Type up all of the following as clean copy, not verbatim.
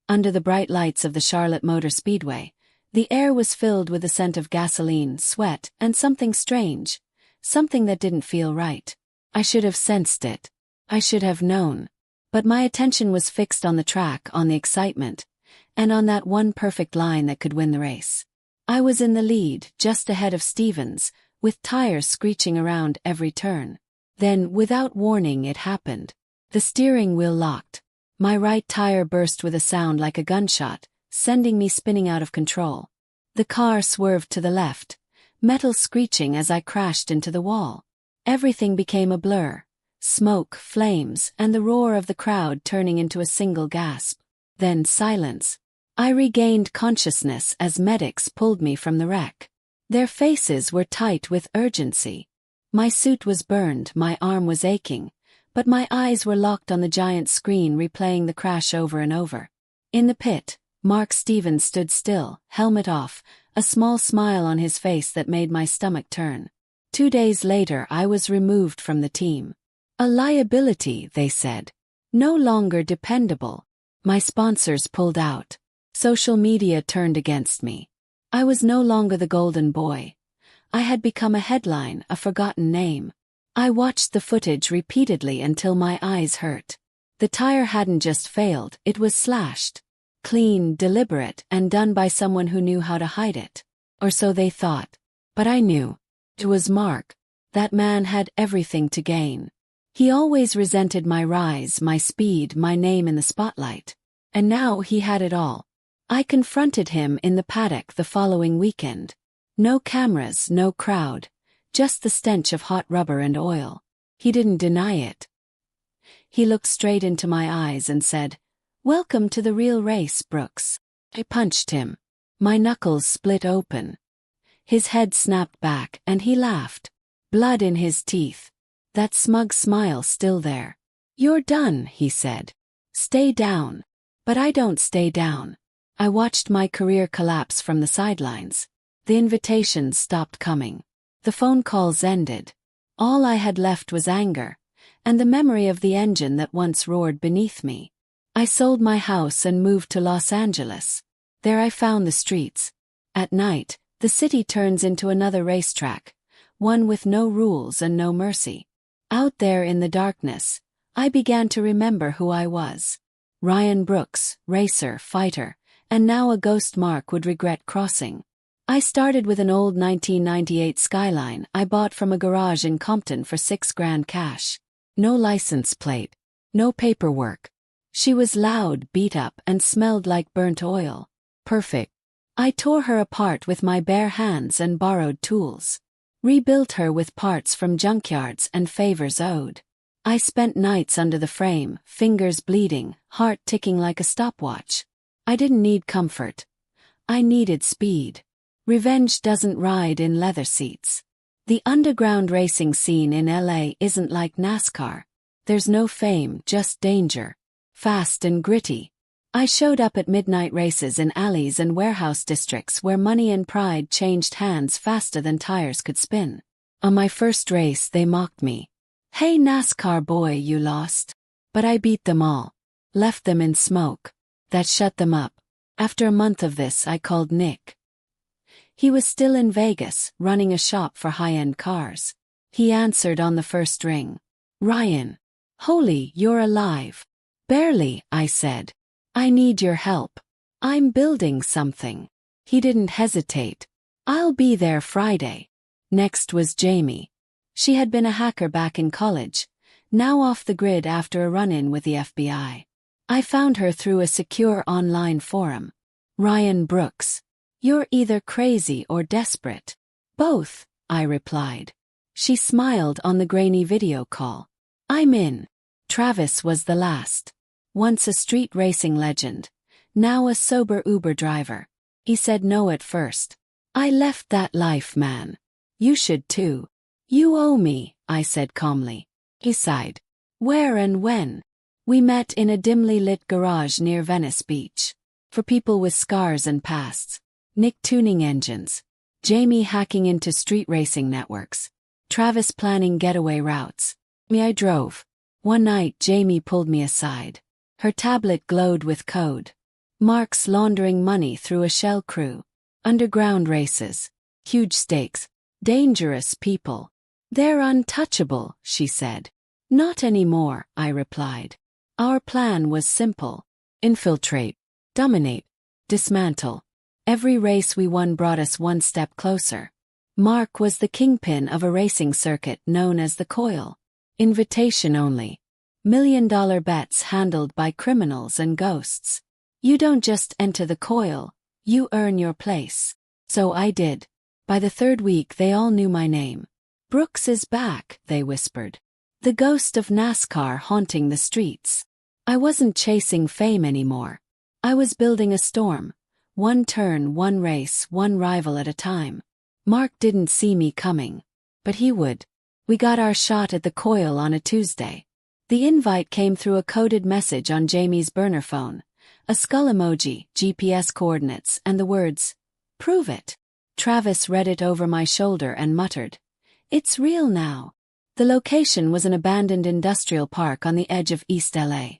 Under the bright lights of the Charlotte Motor Speedway, the air was filled with the scent of gasoline, sweat, and something strange. Something that didn't feel right. I should have sensed it. I should have known. But my attention was fixed on the track, on the excitement, and on that one perfect line that could win the race. I was in the lead, just ahead of Stevens, with tires screeching around every turn. Then, without warning, it happened. The steering wheel locked. My right tire burst with a sound like a gunshot, sending me spinning out of control. The car swerved to the left, metal screeching as I crashed into the wall. Everything became a blur. Smoke, flames, and the roar of the crowd turning into a single gasp. Then silence. I regained consciousness as medics pulled me from the wreck. Their faces were tight with urgency. My suit was burned, my arm was aching, but my eyes were locked on the giant screen replaying the crash over and over. In the pit, Mark Stevens stood still, helmet off, a small smile on his face that made my stomach turn. 2 days later I was removed from the team. A liability, they said. No longer dependable. My sponsors pulled out. Social media turned against me. I was no longer the golden boy. I had become a headline, a forgotten name. I watched the footage repeatedly until my eyes hurt. The tire hadn't just failed, it was slashed. Clean, deliberate, and done by someone who knew how to hide it. Or so they thought. But I knew. It was Mark. That man had everything to gain. He always resented my rise, my speed, my name in the spotlight. And now he had it all. I confronted him in the paddock the following weekend. No cameras, no crowd. Just the stench of hot rubber and oil. He didn't deny it. He looked straight into my eyes and said, "Welcome to the real race, Brooks." I punched him. My knuckles split open. His head snapped back and he laughed. Blood in his teeth. That smug smile still there. "You're done," he said. "Stay down." But I don't stay down. I watched my career collapse from the sidelines. The invitations stopped coming. The phone calls ended. All I had left was anger, and the memory of the engine that once roared beneath me. I sold my house and moved to Los Angeles. There I found the streets. At night, the city turns into another racetrack, one with no rules and no mercy. Out there in the darkness, I began to remember who I was. Ryan Brooks, racer, fighter, and now a ghost Mark would regret crossing. I started with an old 1998 Skyline I bought from a garage in Compton for $6,000 cash. No license plate. No paperwork. She was loud, beat up, and smelled like burnt oil. Perfect. I tore her apart with my bare hands and borrowed tools. Rebuilt her with parts from junkyards and favors owed. I spent nights under the frame, fingers bleeding, heart ticking like a stopwatch. I didn't need comfort. I needed speed. Revenge doesn't ride in leather seats. The underground racing scene in LA isn't like NASCAR. There's no fame, just danger. Fast and gritty. I showed up at midnight races in alleys and warehouse districts where money and pride changed hands faster than tires could spin. On my first race they mocked me. "Hey NASCAR boy, you lost." But I beat them all. Left them in smoke. That shut them up. After a month of this I called Nick. He was still in Vegas, running a shop for high-end cars. He answered on the first ring. "Ryan. Holy, you're alive." "Barely," I said. "I need your help. I'm building something." He didn't hesitate. "I'll be there Friday." Next was Jamie. She had been a hacker back in college, now off the grid after a run-in with the FBI. I found her through a secure online forum. "Ryan Brooks. You're either crazy or desperate." "Both," I replied. She smiled on the grainy video call. "I'm in." Travis was the last. Once a street racing legend, now a sober Uber driver. He said no at first. "I left that life, man. You should too." "You owe me," I said calmly. He sighed. "Where and when?" We met in a dimly lit garage near Venice Beach. For people with scars and pasts. Nick tuning engines. Jamie hacking into street racing networks. Travis planning getaway routes. I drove. One night Jamie pulled me aside. Her tablet glowed with code. Mark's laundering money through a shell crew. Underground races. Huge stakes. Dangerous people. They're untouchable, she said. Not anymore, I replied. Our plan was simple. Infiltrate. Dominate. Dismantle. Every race we won brought us one step closer. Mark was the kingpin of a racing circuit known as the Coil. Invitation only. $1 million bets handled by criminals and ghosts. You don't just enter the Coil, you earn your place. So I did. By the third week they all knew my name. Brooks is back, they whispered. The ghost of NASCAR haunting the streets. I wasn't chasing fame anymore. I was building a storm. One turn, one race, one rival at a time. Mark didn't see me coming. But he would. We got our shot at the Coil on a Tuesday. The invite came through a coded message on Jamie's burner phone. A skull emoji, GPS coordinates, and the words, "Prove it." Travis read it over my shoulder and muttered, "It's real now." The location was an abandoned industrial park on the edge of East LA.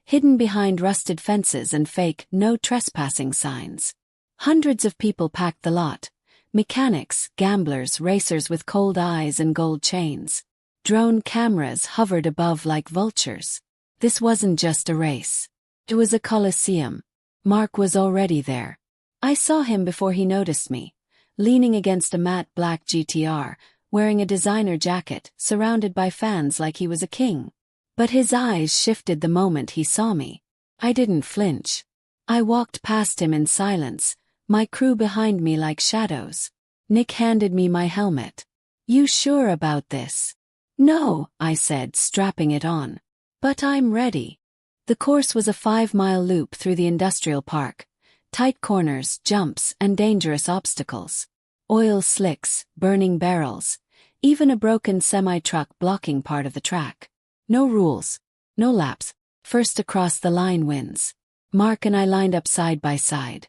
Hidden behind rusted fences and fake "no trespassing" signs. Hundreds of people packed the lot. Mechanics, gamblers, racers with cold eyes and gold chains. Drone cameras hovered above like vultures. This wasn't just a race. It was a coliseum. Mark was already there. I saw him before he noticed me, leaning against a matte black GTR, wearing a designer jacket, surrounded by fans like he was a king. But his eyes shifted the moment he saw me. I didn't flinch. I walked past him in silence, my crew behind me like shadows. Nick handed me my helmet. "You sure about this?" "No," I said, strapping it on. "But I'm ready." The course was a 5-mile loop through the industrial park. Tight corners, jumps, and dangerous obstacles. Oil slicks, burning barrels. Even a broken semi-truck blocking part of the track. No rules. No laps. First across the line wins. Mark and I lined up side by side.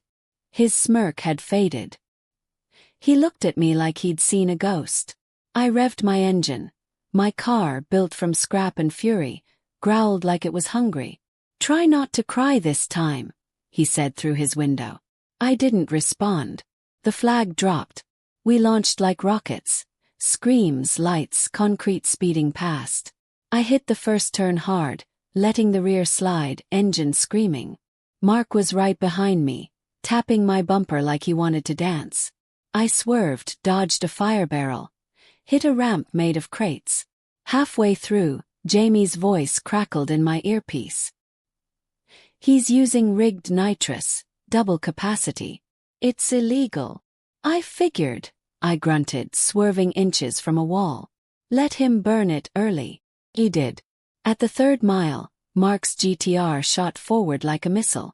His smirk had faded. He looked at me like he'd seen a ghost. I revved my engine. My car, built from scrap and fury, growled like it was hungry. "Try not to cry this time," he said through his window. I didn't respond. The flag dropped. We launched like rockets. Screams, lights, concrete speeding past. I hit the first turn hard, letting the rear slide, engine screaming. Mark was right behind me, tapping my bumper like he wanted to dance. I swerved, dodged a fire barrel, hit a ramp made of crates. Halfway through, Jamie's voice crackled in my earpiece. "He's using rigged nitrous, double capacity. It's illegal." "I figured," I grunted, swerving inches from a wall. "Let him burn it early." He did. At the third mile, Mark's GTR shot forward like a missile.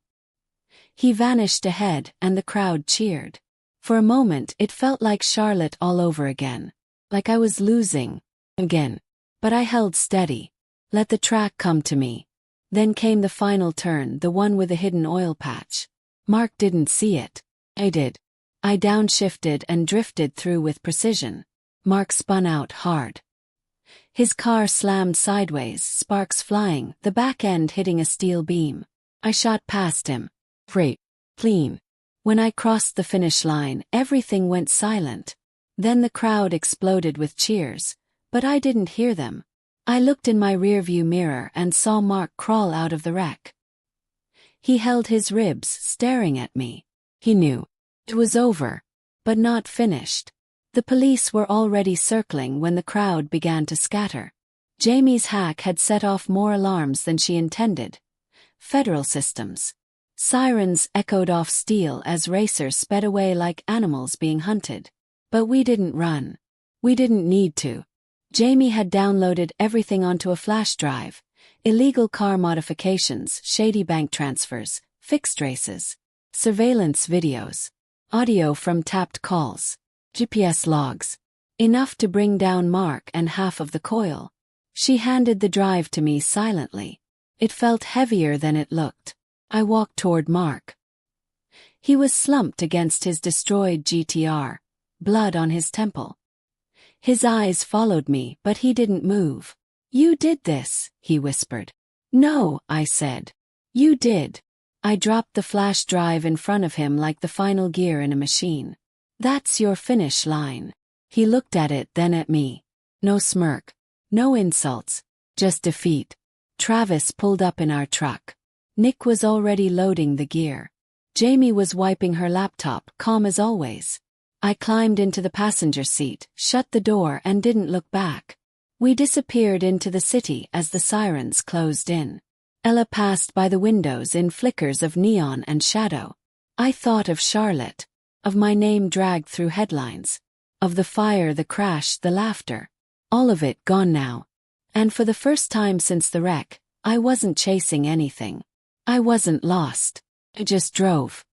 He vanished ahead and the crowd cheered. For a moment it felt like Charlotte all over again. Like I was losing. Again. But I held steady. Let the track come to me. Then came the final turn, the one with a hidden oil patch. Mark didn't see it. I did. I downshifted and drifted through with precision. Mark spun out hard. His car slammed sideways, sparks flying, the back end hitting a steel beam. I shot past him. Great. Clean. When I crossed the finish line, everything went silent. Then the crowd exploded with cheers, but I didn't hear them. I looked in my rearview mirror and saw Mark crawl out of the wreck. He held his ribs, staring at me. He knew. It was over. But not finished. The police were already circling when the crowd began to scatter. Jamie's hack had set off more alarms than she intended. Federal systems. Sirens echoed off steel as racers sped away like animals being hunted. But we didn't run. We didn't need to. Jamie had downloaded everything onto a flash drive. Illegal car modifications, shady bank transfers, fixed races, surveillance videos, audio from tapped calls, GPS logs. Enough to bring down Mark and half of the Coil. She handed the drive to me silently. It felt heavier than it looked. I walked toward Mark. He was slumped against his destroyed GTR, blood on his temple. His eyes followed me, but he didn't move. "You did this," he whispered. "No," I said. "You did." I dropped the flash drive in front of him like the final gear in a machine. That's your finish line. He looked at it, then at me. No smirk. No insults. Just defeat. Travis pulled up in our truck. Nick was already loading the gear. Jamie was wiping her laptop, calm as always. I climbed into the passenger seat, shut the door and didn't look back. We disappeared into the city as the sirens closed in. Ella passed by the windows in flickers of neon and shadow. I thought of Charlotte. Of my name dragged through headlines. Of the fire, the crash, the laughter. All of it gone now. And for the first time since the wreck, I wasn't chasing anything. I wasn't lost. I just drove.